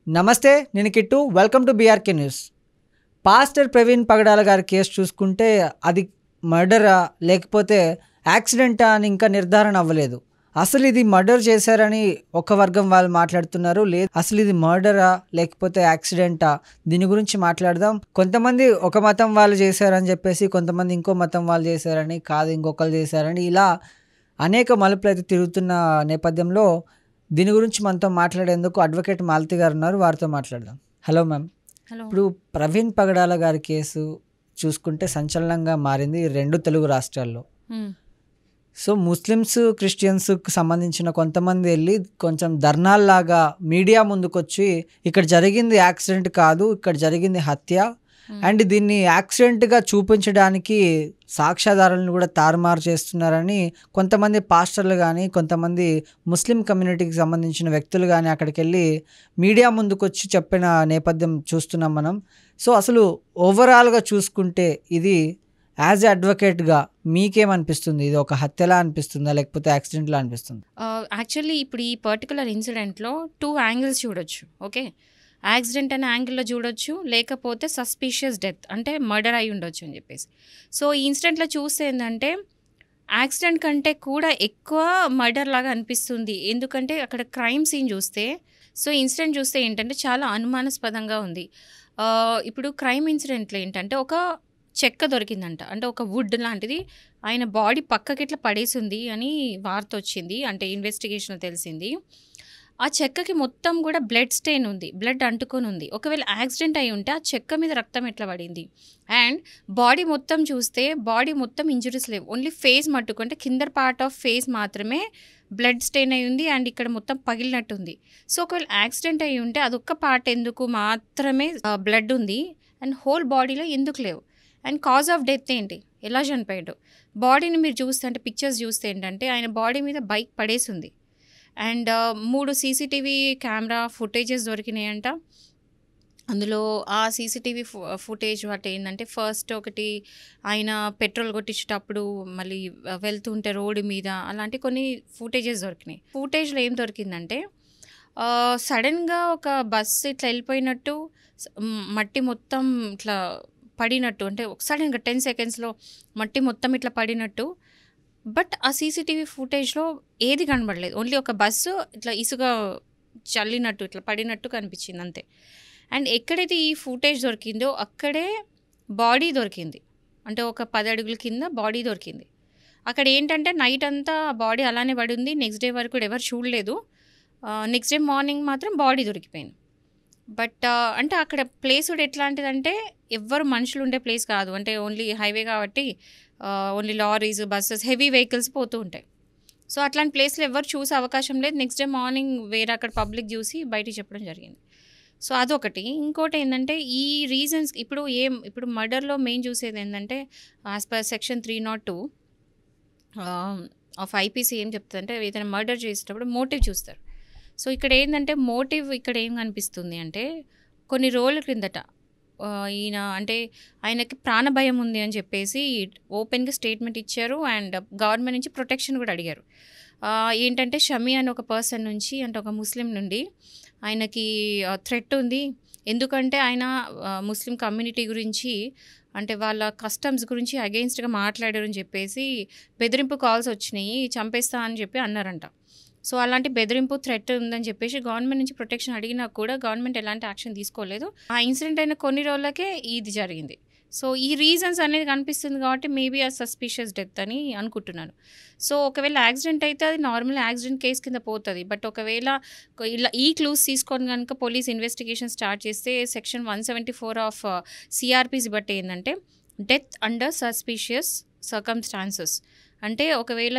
నమస్తే, నేను Kittu. Welcome to BRK news. Pastor Praveen Pagadala గారి కేసు చూసుకుంటే అది మర్డరా లేకపోతే యాక్సిడెంటా అని ఇంకా నిర్ధారణ అవ్వలేదు. అసలు ఇది మర్డర్ చేశారని ఒక వర్గం వాళ్ళు మాట్లాడుతున్నారు. లేదు, అసలు ఇది మర్డరా లేకపోతే యాక్సిడెంటా, దీని గురించి మాట్లాడదాం. కొంతమంది ఒక మతం వాళ్ళు చేశారని చెప్పేసి, కొంతమంది ఇంకో మతం వాళ్ళు చేశారని, కాదు ఇంకొకరు చేశారని, ఇలా అనేక మలుపులు అయితే తిరుగుతున్న నేపథ్యంలో దీని గురించి మనతో మాట్లాడేందుకు అడ్వకేట్ మాలతి గారు ఉన్నారు. వారితో మాట్లాడదాం. Hello ma'am. హలో. ఇప్పుడు ప్రవీణ్ పగడాల గారి కేసు చూసుకుంటే సంచలనంగా మారింది రెండు తెలుగు రాష్ట్రాల్లో. సో ముస్లిమ్స్, క్రిస్టియన్స్కి సంబంధించిన కొంతమంది వెళ్ళి కొంచెం ధర్నాల్లాగా మీడియా ముందుకొచ్చి ఇక్కడ జరిగింది యాక్సిడెంట్ కాదు, ఇక్కడ జరిగింది హత్య, అండ్ దీన్ని యాక్సిడెంట్గా చూపించడానికి సాక్ష్యాధారాలను కూడా తారుమారు చేస్తున్నారని కొంతమంది పాస్టర్లు కానీ, కొంతమంది ముస్లిం కమ్యూనిటీకి సంబంధించిన వ్యక్తులు కానీ అక్కడికి వెళ్ళి మీడియా ముందుకొచ్చి చెప్పిన నేపథ్యం చూస్తున్నాం మనం. సో అసలు ఓవరాల్గా చూసుకుంటే ఇది యాజ్ ఎ అడ్వకేట్గా మీకేమనిపిస్తుంది? ఇది ఒక హత్యలా అనిపిస్తుందా లేకపోతే యాక్సిడెంట్లా అనిపిస్తుంది? యాక్చువల్లీ ఇప్పుడు ఈ పర్టికులర్ ఇన్సిడెంట్లో 2 యాంగిల్స్ చూడొచ్చు. ఓకే, యాక్సిడెంట్ అనే యాంగిల్లో చూడొచ్చు, లేకపోతే సస్పీషియస్ డెత్ అంటే మర్డర్ అయి ఉండొచ్చు అని చెప్పేసి. సో ఈ ఇన్సిడెంట్లో చూస్తే ఏంటంటే యాక్సిడెంట్ కంటే కూడా ఎక్కువ మర్డర్ లాగా అనిపిస్తుంది. ఎందుకంటే అక్కడ క్రైమ్ సీన్ చూస్తే, సో ఇన్సిడెంట్ చూస్తే ఏంటంటే చాలా అనుమానాస్పదంగా ఉంది. ఇప్పుడు క్రైమ్ ఇన్సిడెంట్లో ఏంటంటే ఒక చెక్క దొరికిందంట, అంటే ఒక వుడ్ లాంటిది ఆయన బాడీ పక్కకి ఇట్లా పడేసింది అని వార్త వచ్చింది, అంటే ఇన్వెస్టిగేషన్ తెలిసింది. ఆ చెక్కకి మొత్తం కూడా బ్లడ్ స్టెయిన్ ఉంది, బ్లడ్ అంటుకొని ఉంది. ఒకవేళ యాక్సిడెంట్ అయి ఉంటే ఆ చెక్క మీద రక్తం ఎట్లా పడింది? అండ్ బాడీ మొత్తం చూస్తే బాడీ మొత్తం ఇంజురీస్ లేవు, ఓన్లీ ఫేస్ మట్టుకుంటే కింద పార్ట్ ఆఫ్ ఫేస్ మాత్రమే బ్లడ్ స్టెయిన్ అయి ఉంది అండ్ ఇక్కడ మొత్తం పగిలినట్టుంది. సో ఒకవేళ యాక్సిడెంట్ అయి ఉంటే అదొక్క పార్ట్ ఎందుకు మాత్రమే బ్లడ్ ఉంది అండ్ హోల్ బాడీలో ఎందుకు లేవు? అండ్ కాజ్ ఆఫ్ డెత్ ఏంటి, ఎలా చనిపోయాడు? బాడీని మీరు చూస్తే, అంటే పిక్చర్స్ చూస్తే ఏంటంటే ఆయన బాడీ మీద బైక్ పడేసింది అండ్ 3 సీసీటీవీ కెమెరా ఫుటేజెస్ దొరికినాయంట. అందులో ఆ సీసీటీవీ ఫుటేజ్ వాటి ఏంటంటే, ఫస్ట్ ఒకటి ఆయన పెట్రోల్ కొట్టించేటప్పుడు మళ్ళీ వెళ్తుంటే రోడ్డు మీద అలాంటి కొన్ని ఫుటేజెస్ దొరికినాయి. ఫుటేజ్లో ఏం దొరికిందంటే సడన్గా ఒక బస్సు ఇట్లా వెళ్ళిపోయినట్టు, మట్టి మొత్తం ఇట్లా పడినట్టు, అంటే సడన్గా 10 సెకండ్స్లో మట్టి మొత్తం ఇట్లా పడినట్టు. బట్ ఆ సీసీటీవీ ఫుటేజ్లో ఏది కనబడలేదు, ఓన్లీ ఒక బస్సు ఇట్లా ఇసుక చల్లినట్టు ఇట్లా పడినట్టు కనిపించింది అంతే. అండ్ ఎక్కడైతే ఈ ఫుటేజ్ దొరికిందో అక్కడే బాడీ దొరికింది, అంటే ఒక 10 అడుగుల కింద బాడీ దొరికింది. అక్కడ ఏంటంటే నైట్ అంతా బాడీ అలానే పడి ఉంది, నెక్స్ట్ డే వరకు కూడా ఎవరు చూడలేదు. నెక్స్ట్ డే మార్నింగ్ మాత్రం బాడీ దొరికిపోయింది. బట్ అంటే అక్కడ ప్లేస్ కూడా ఎట్లాంటిదంటే ఎవ్వరు మనుషులు ఉండే ప్లేస్ కాదు, అంటే ఓన్లీ హైవే కాబట్టి only lorries, buses, heavy vehicles పోతూ ఉంటాయి. సో అట్లాంటి ప్లేస్లో ఎవరు చూసే అవకాశం లేదు. నెక్స్ట్ డే మార్నింగ్ వేరే అక్కడ పబ్లిక్ చూసి బయటికి చెప్పడం జరిగింది. సో అదొకటి. ఇంకోటి ఏంటంటే ఈ రీజన్స్ ఇప్పుడు మర్డర్లో మెయిన్ చూసేది ఏంటంటే as per section 302 of IPC ఏం చెప్తుందంటే, ఏదైనా మర్డర్ చేసేటప్పుడు మోటివ్ చూస్తారు. సో ఇక్కడ ఏంటంటే మోటివ్ ఇక్కడ ఏం కనిపిస్తుంది అంటే, కొన్ని రోజుల క్రిందట ఈయన అంటే ఆయనకి ప్రాణభయం ఉంది అని చెప్పేసి ఓపెన్గా స్టేట్మెంట్ ఇచ్చారు అండ్ గవర్నమెంట్ నుంచి ప్రొటెక్షన్ కూడా అడిగారు. ఏంటంటే షమీ అని ఒక పర్సన్ నుంచి, అంటే ఒక ముస్లిం నుండి ఆయనకి థ్రెట్ ఉంది. ఎందుకంటే ఆయన ముస్లిం కమ్యూనిటీ గురించి, అంటే వాళ్ళ కస్టమ్స్ గురించి అగెయిన్స్ట్గా మాట్లాడారు అని చెప్పేసి బెదిరింపు కాల్స్ వచ్చినాయి, చంపేస్తా అని చెప్పి అన్నారంట. సో అలాంటి బెదిరింపు థ్రెట్ ఉందని చెప్పేసి గవర్నమెంట్ నుంచి ప్రొటెక్షన్ అడిగినా కూడా గవర్నమెంట్ ఎలాంటి యాక్షన్ తీసుకోలేదు. ఆ ఇన్సిడెంట్ అయిన కొన్ని రోజులకే ఇది జరిగింది. సో ఈ రీజన్స్ అనేది కనిపిస్తుంది కాబట్టి మేబీ ఆ సస్పీషియస్ డెత్ అని అనుకుంటున్నాను. సో ఒకవేళ యాక్సిడెంట్ అయితే అది నార్మల్ యాక్సిడెంట్ కేసు కింద పోతుంది. బట్ ఒకవేళ ఇలా ఈ క్లూస్ తీసుకొని కనుక పోలీస్ ఇన్వెస్టిగేషన్ స్టార్ట్ చేస్తే సెక్షన్ 174 ఆఫ్ సిఆర్పిసి బట్టి ఏంటంటే డెత్ అండర్ సస్పీషియస్ సర్కమ్స్టాన్సెస్, అంటే ఒకవేళ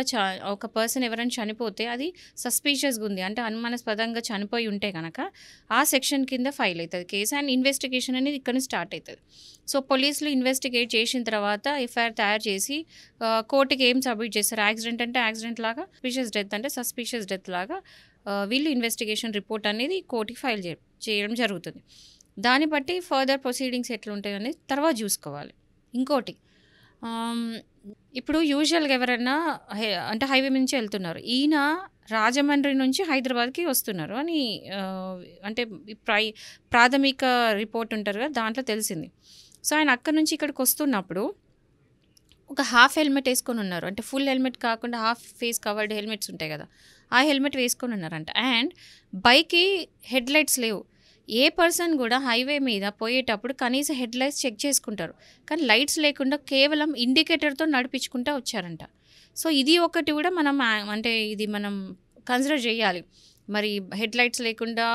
ఒక పర్సన్ ఎవరైనా చనిపోతే అది సస్పీషియస్గా ఉంది, అంటే అనుమానాస్పదంగా చనిపోయి ఉంటే కనుక ఆ సెక్షన్ కింద ఫైల్ అవుతుంది కేసు అండ్ ఇన్వెస్టిగేషన్ అనేది ఇక్కడ స్టార్ట్ అవుతుంది. సో పోలీసులు ఇన్వెస్టిగేట్ చేసిన తర్వాత ఎఫ్ఐఆర్ తయారు చేసి కోర్టుకి ఏం సబ్మిట్ చేస్తారు, యాక్సిడెంట్ అంటే యాక్సిడెంట్ లాగా, సస్పీషియస్ డెత్ అంటే సస్పీషియస్ డెత్ లాగా వీళ్ళు ఇన్వెస్టిగేషన్ రిపోర్ట్ అనేది కోర్టుకి ఫైల్ చేయడం జరుగుతుంది. దాన్ని బట్టి ఫర్దర్ ప్రొసీడింగ్స్ ఎట్లుంటాయి అనేది తర్వాత చూసుకోవాలి. ఇంకోటి, ఇప్పుడు యూజువల్గా ఎవరైనా అంటే హైవే నుంచి వెళ్తున్నారు, ఈయన రాజమండ్రి నుంచి హైదరాబాద్కి వస్తున్నారు అని అంటే ప్రాథమిక రిపోర్ట్ ఉంటారు కదా, దాంట్లో తెలిసింది. సో ఆయన అక్కడ నుంచి ఇక్కడికి వస్తున్నప్పుడు ఒక హాఫ్ హెల్మెట్ వేసుకొని ఉన్నారు. అంటే ఫుల్ హెల్మెట్ కాకుండా హాఫ్ ఫేస్ కవర్డ్ హెల్మెట్స్ ఉంటాయి కదా, ఆ హెల్మెట్ వేసుకొని ఉన్నారంట. అండ్ బైక్కి హెడ్ లైట్స్ లేవు. ఏ పర్సన్ కూడా హైవే మీద పోయేటప్పుడు కనీసం హెడ్ లైట్స్ చెక్ చేసుకుంటారు, కానీ లైట్స్ లేకుండా కేవలం ఇండికేటర్తో నడిపించుకుంటూ వచ్చారంట. సో ఇది ఒకటి కూడా మనం అంటే ఇది మనం కన్సిడర్ చేయాలి. మరి హెడ్ లైట్స్ లేకుండా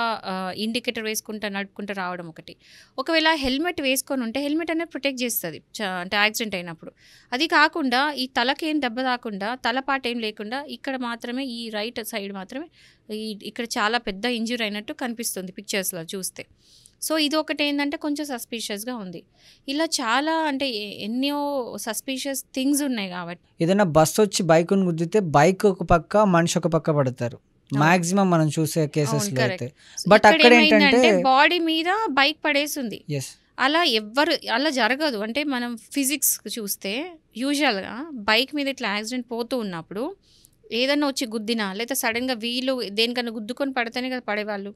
ఇండికేటర్ వేసుకుంటా నడుపుకుంటూ రావడం ఒకటి. ఒకవేళ హెల్మెట్ వేసుకొని ఉంటే హెల్మెట్ అనేది ప్రొటెక్ట్ చేస్తుంది అంటే యాక్సిడెంట్ అయినప్పుడు. అది కాకుండా ఈ తలకి ఏం దెబ్బ తాకుండా, తలపాటు ఏం లేకుండా ఇక్కడ మాత్రమే ఈ రైట్ సైడ్ మాత్రమే ఇక్కడ చాలా పెద్ద ఇంజ్యూరీ అయినట్టు కనిపిస్తుంది పిక్చర్స్లో చూస్తే. సో ఇది ఒకటి ఏంటంటే కొంచెం సస్పీషియస్గా ఉంది. ఇలా చాలా అంటే ఎన్నో సస్పీషియస్ థింగ్స్ ఉన్నాయి. కాబట్టి ఏదైనా బస్సు వచ్చి బైక్ను గుద్దితే బైక్ ఒక పక్క, మనిషి ఒక పక్క పడతారు మాక్సిమం మనం చూసే కేసెస్లో అయితే. బట్ అక్కడ ఏంటంటే బాడీ మీద బైక్ పడేసింది. అలా ఎవ్వరు అలా జరగదు. అంటే మనం ఫిజిక్స్ చూస్తే యూజువల్గా బైక్ మీద ఇట్లా యాక్సిడెంట్ పోతూ ఉన్నప్పుడు ఏదన్నా వచ్చి గుద్దినా లేదా సడన్గా వీళ్ళు దేనికన్నా గుద్దుకొని పడితేనే కదా పడేవాళ్ళు,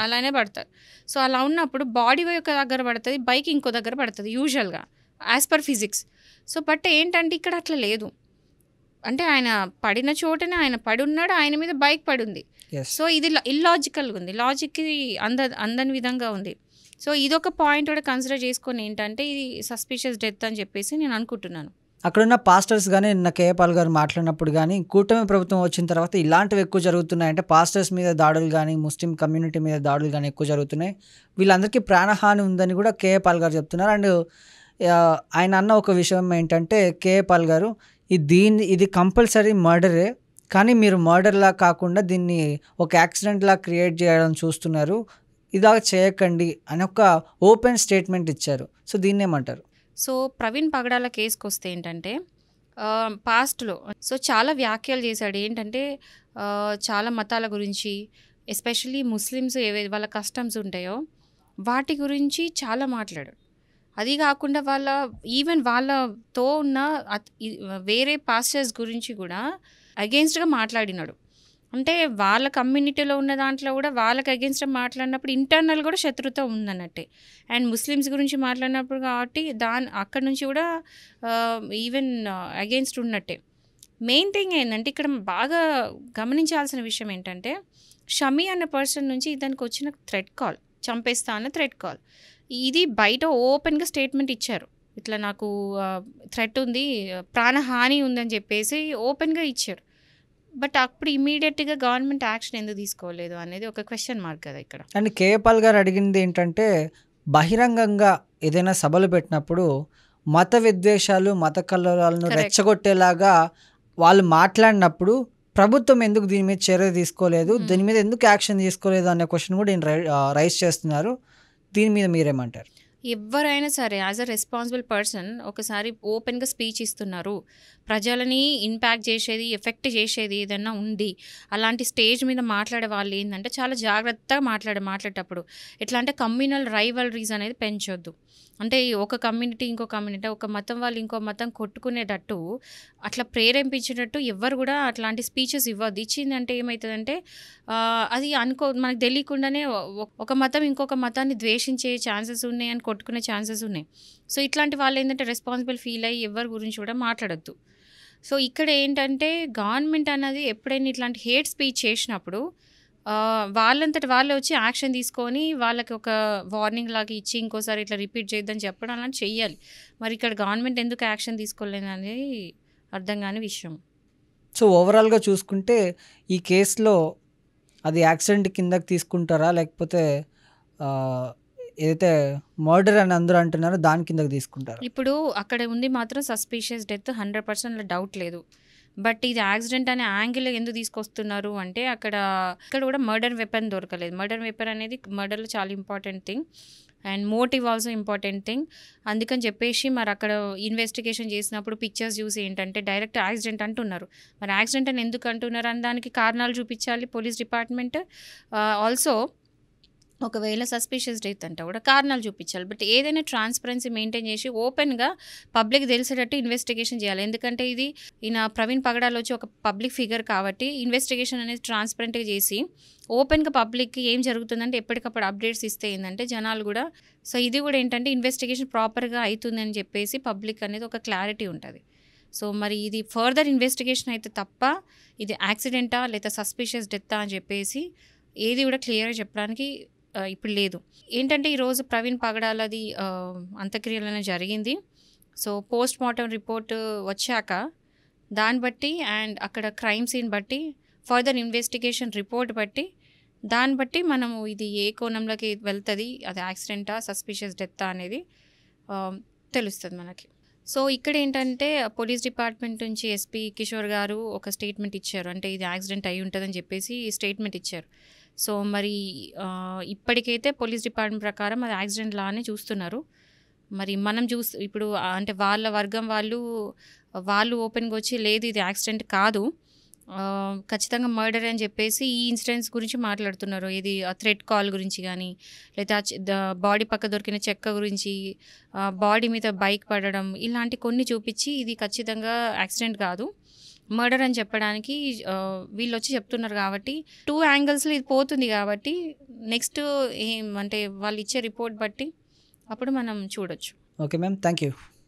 అలానే పడతారు. సో అలా ఉన్నప్పుడు బాడీ ఒక దగ్గర పడుతుంది, బైక్ ఇంకో దగ్గర పడుతుంది యూజువల్గా as per physics. So but ఏంటంటే ఇక్కడ అట్లా లేదు. అంటే ఆయన పడిన చోటనే ఆయన పడి ఉన్నాడు, ఆయన మీద బైక్ పడి ఉంది. సో ఇది ఇల్లాజికల్గా ఉంది, లాజిక్కి అందని విధంగా ఉంది. సో ఇదొక పాయింట్ కూడా కన్సిడర్ చేసుకొని ఏంటంటే ఇది సస్పిషియస్ డెత్ అని చెప్పేసి నేను అనుకుంటున్నాను. అక్కడున్న పాస్టర్స్ కానీ నిన్న కేపాల్ గారు మాట్లాడినప్పుడు కానీ కూటమి ప్రభుత్వం వచ్చిన తర్వాత ఇలాంటివి ఎక్కువ జరుగుతున్నాయి. అంటే పాస్టర్స్ మీద దాడులు కానీ, ముస్లిం కమ్యూనిటీ మీద దాడులు కానీ ఎక్కువ జరుగుతున్నాయి. వీళ్ళందరికీ ప్రాణహాని ఉందని కూడా కేపాల్ గారు చెప్తున్నారు. అండ్ ఆయన అన్న ఒక విషయం ఏంటంటే కేపాల్ గారు ఇది కంపల్సరీ మర్డరే, కానీ మీరు మర్డర్లా కాకుండా దీన్ని ఒక యాక్సిడెంట్లా క్రియేట్ చేయడం చూస్తున్నారు, ఇలా చేయకండి అని ఒక ఓపెన్ స్టేట్మెంట్ ఇచ్చారు. సో దీన్ని ఏమంటారు? సో ప్రవీణ్ పగడాల కేసుకి వస్తే ఏంటంటే పాస్ట్లో సో చాలా వ్యాఖ్యలు చేశాడు. ఏంటంటే చాలా మతాల గురించి, ఎస్పెషల్లీ ముస్లిమ్స్ ఏవైతే వాళ్ళ కస్టమ్స్ ఉంటాయో వాటి గురించి చాలా మాట్లాడాడు. అది కాకుండా ఈవెన్ వాళ్ళతో ఉన్న వేరే పాస్టర్స్ గురించి కూడా అగెన్స్ట్గా మాట్లాడినాడు. అంటే వాళ్ళ కమ్యూనిటీలో ఉన్న దాంట్లో కూడా వాళ్ళకి అగెన్స్ట్గా మాట్లాడినప్పుడు ఇంటర్నల్ కూడా శత్రుత ఉందన్నట్టే. అండ్ ముస్లిమ్స్ గురించి మాట్లాడినప్పుడు కాబట్టి అక్కడి నుంచి కూడా ఈవెన్ అగెన్స్ట్ ఉన్నట్టే. మెయిన్ థింగ్ ఏంటంటే ఇక్కడ బాగా గమనించాల్సిన విషయం ఏంటంటే షమీ అనే పర్సన్ నుంచి ఇతనికి వచ్చిన థ్రెట్ కాల్, చంపేస్తా అన్న థ్రెట్ కాల్. ఇది బయట ఓపెన్గా స్టేట్మెంట్ ఇచ్చారు, ఇట్లా నాకు థ్రెట్ ఉంది, ప్రాణహాని ఉందని చెప్పేసి ఓపెన్గా ఇచ్చారు. బట్ అప్పుడు ఇమీడియట్గా గవర్నమెంట్ యాక్షన్ ఎందుకు తీసుకోలేదు అనేది ఒక క్వశ్చన్ మార్క్ కదా ఇక్కడ. అండ్ కేపాల్ గారు అడిగింది ఏంటంటే బహిరంగంగా ఏదైనా సభలు పెట్టినప్పుడు మత విద్వేషాలు, మత కలహాలను రెచ్చగొట్టేలాగా వాళ్ళు మాట్లాడినప్పుడు ప్రభుత్వం ఎందుకు దీని మీద చర్య తీసుకోలేదు, దీని మీద ఎందుకు యాక్షన్ తీసుకోలేదు అనే క్వశ్చన్ కూడా రైజ్ చేస్తున్నారు. దీని మీద మీరేమంటారు? ఎవరైనా సరే యాజ్ అ రెస్పాన్సిబుల్ పర్సన్ ఒకసారి ఓపెన్గా స్పీచ్ ఇస్తున్నారు, ప్రజలని ఇంపాక్ట్ చేసేది, ఎఫెక్ట్ చేసేది ఏదైనా ఉంది, అలాంటి స్టేజ్ మీద మాట్లాడే వాళ్ళు ఏంటంటే చాలా జాగ్రత్తగా మాట్లాడేటప్పుడు ఎట్లా అంటే కమ్యూనల్ రైవల్రీస్ అనేది పెంచొద్దు. అంటే ఒక కమ్యూనిటీ ఇంకో కమ్యూనిటీ, ఒక మతం వాళ్ళు ఇంకో మతం కొట్టుకునేటట్టు అట్లా ప్రేరేపించేటట్టు ఎవరు కూడా అట్లాంటి స్పీచెస్ ఇవ్వద్దు. ఇచ్చిందంటే ఏమవుతుందంటే అది మనకు తెలియకుండానే ఒక మతం ఇంకొక మతాన్ని ద్వేషించే ఛాన్సెస్ ఉన్నాయి, అని కొట్టుకునే ఛాన్సెస్ ఉన్నాయి. సో ఇట్లాంటి వాళ్ళు ఏంటంటే రెస్పాన్సిబుల్ ఫీల్ అయ్యి ఎవరి గురించి కూడా మాట్లాడద్దు. సో ఇక్కడ ఏంటంటే గవర్నమెంట్ అనేది ఎప్పుడైనా ఇట్లాంటి హేట్ స్పీచ్ చేసినప్పుడు వాళ్ళంతటి వాళ్ళే వచ్చి యాక్షన్ తీసుకొని వాళ్ళకి ఒక వార్నింగ్ లాగా ఇచ్చి ఇంకోసారి ఇట్లా రిపీట్ చేయొద్దని చెప్పడం అలాంటి చెయ్యాలి. మరి ఇక్కడ గవర్నమెంట్ ఎందుకు యాక్షన్ తీసుకోలేదు అనేది అర్థం కాని విషయం. సో ఓవరాల్గా చూసుకుంటే ఈ కేసులో అది యాక్సిడెంట్ కిందకి తీసుకుంటారా, లేకపోతే ఏదైతే మర్డర్ అని అందరూ అంటున్నారో దాని కిందకి తీసుకుంటారా? ఇప్పుడు అక్కడ ఉంది మాత్రం సస్పీషియస్ డెత్ 100% డౌట్ లేదు. బట్ ఇది యాక్సిడెంట్ అనే యాంగిల్ ఎందుకు తీసుకొస్తున్నారు అంటే ఇక్కడ కూడా మర్డర్ వెపన్ దొరకలేదు. మర్డర్ వెపన్ అనేది మర్డర్లో చాలా important thing and motive also important thing. అందుకని చెప్పేసి మరి అక్కడ ఇన్వెస్టిగేషన్ చేసినప్పుడు పిక్చర్స్ చూసి ఏంటంటే డైరెక్ట్ యాక్సిడెంట్ అంటున్నారు. మరి యాక్సిడెంట్ అని ఎందుకు అంటున్నారు అని దానికి కారణాలు చూపించాలి పోలీస్ డిపార్ట్మెంట్. ఆల్సో ఒకవేళ సస్పిషియస్ డెత్ అంటే కూడా కారణాలు చూపించాలి. బట్ ఏదైనా ట్రాన్స్పరెన్సీ మెయింటైన్ చేసి ఓపెన్గా పబ్లిక్ తెలిసేటట్టు ఇన్వెస్టిగేషన్ చేయాలి. ఎందుకంటే ఇది ఈయన ప్రవీణ్ పగడాల్ వచ్చి ఒక పబ్లిక్ ఫిగర్ కాబట్టి ఇన్వెస్టిగేషన్ అనేది ట్రాన్స్పరెంట్గా చేసి ఓపెన్గా పబ్లిక్కి ఏం జరుగుతుందంటే ఎప్పటికప్పుడు అప్డేట్స్ ఇస్తే ఏంటంటే జనాలు కూడా సో ఇది కూడా ఏంటంటే ఇన్వెస్టిగేషన్ ప్రాపర్గా అవుతుందని చెప్పేసి పబ్లిక్ అనేది ఒక క్లారిటీ ఉంటుంది. సో మరి ఇది ఫర్దర్ ఇన్వెస్టిగేషన్ అయితే తప్ప ఇది యాక్సిడెంటా లేదా సస్పిషియస్ డెత్తా అని చెప్పేసి ఏది కూడా క్లియర్గా చెప్పడానికి ఇప్పుడు లేదు. ఏంటంటే ఈరోజు ప్రవీణ్ పగడాలది అంత్యక్రియలనే జరిగింది. సో పోస్ట్ మార్టం రిపోర్ట్ వచ్చాక దాన్ని బట్టి అండ్ అక్కడ క్రైమ్ సీన్ బట్టి ఫర్దర్ ఇన్వెస్టిగేషన్ రిపోర్ట్ బట్టి దాన్ని బట్టి మనము ఇది ఏ కోణంలోకి వెళ్తుంది, అది యాక్సిడెంటా సస్పిషియస్ డెత్తా అనేది తెలుస్తుంది మనకి. సో ఇక్కడ ఏంటంటే పోలీస్ డిపార్ట్మెంట్ నుంచి ఎస్పీ కిషోర్ గారు ఒక స్టేట్మెంట్ ఇచ్చారు. అంటే ఇది యాక్సిడెంట్ అయి ఉంటుందని చెప్పేసి స్టేట్మెంట్ ఇచ్చారు. సో మరి ఇప్పటికైతే పోలీస్ డిపార్ట్మెంట్ ప్రకారం అది యాక్సిడెంట్ లానే చూస్తున్నారు. మరి మనం ఇప్పుడు అంటే వాళ్ళ వర్గం వాళ్ళు ఓపెన్గా వచ్చి లేదు ఇది యాక్సిడెంట్ కాదు, ఖచ్చితంగా మర్డర్ అని చెప్పేసి ఈ ఇన్సిడెంట్స్ గురించి మాట్లాడుతున్నారు. ఇది థ్రెడ్ కాల్ గురించి కానీ లేదా బాడీ పక్క దొరికిన చెక్క గురించి, బాడీ మీద బైక్ పడడం, ఇలాంటి కొన్ని చూపించి ఇది ఖచ్చితంగా యాక్సిడెంట్ కాదు మర్డర్ అని చెప్పడానికి వీళ్ళు వచ్చి చెప్తున్నారు. కాబట్టి 2 యాంగిల్స్లో ఇది పోతుంది. కాబట్టి నెక్స్ట్ అంటే వాళ్ళు ఇచ్చే రిపోర్ట్ బట్టి అప్పుడు మనం చూడొచ్చు. Okay ma'am, thank you.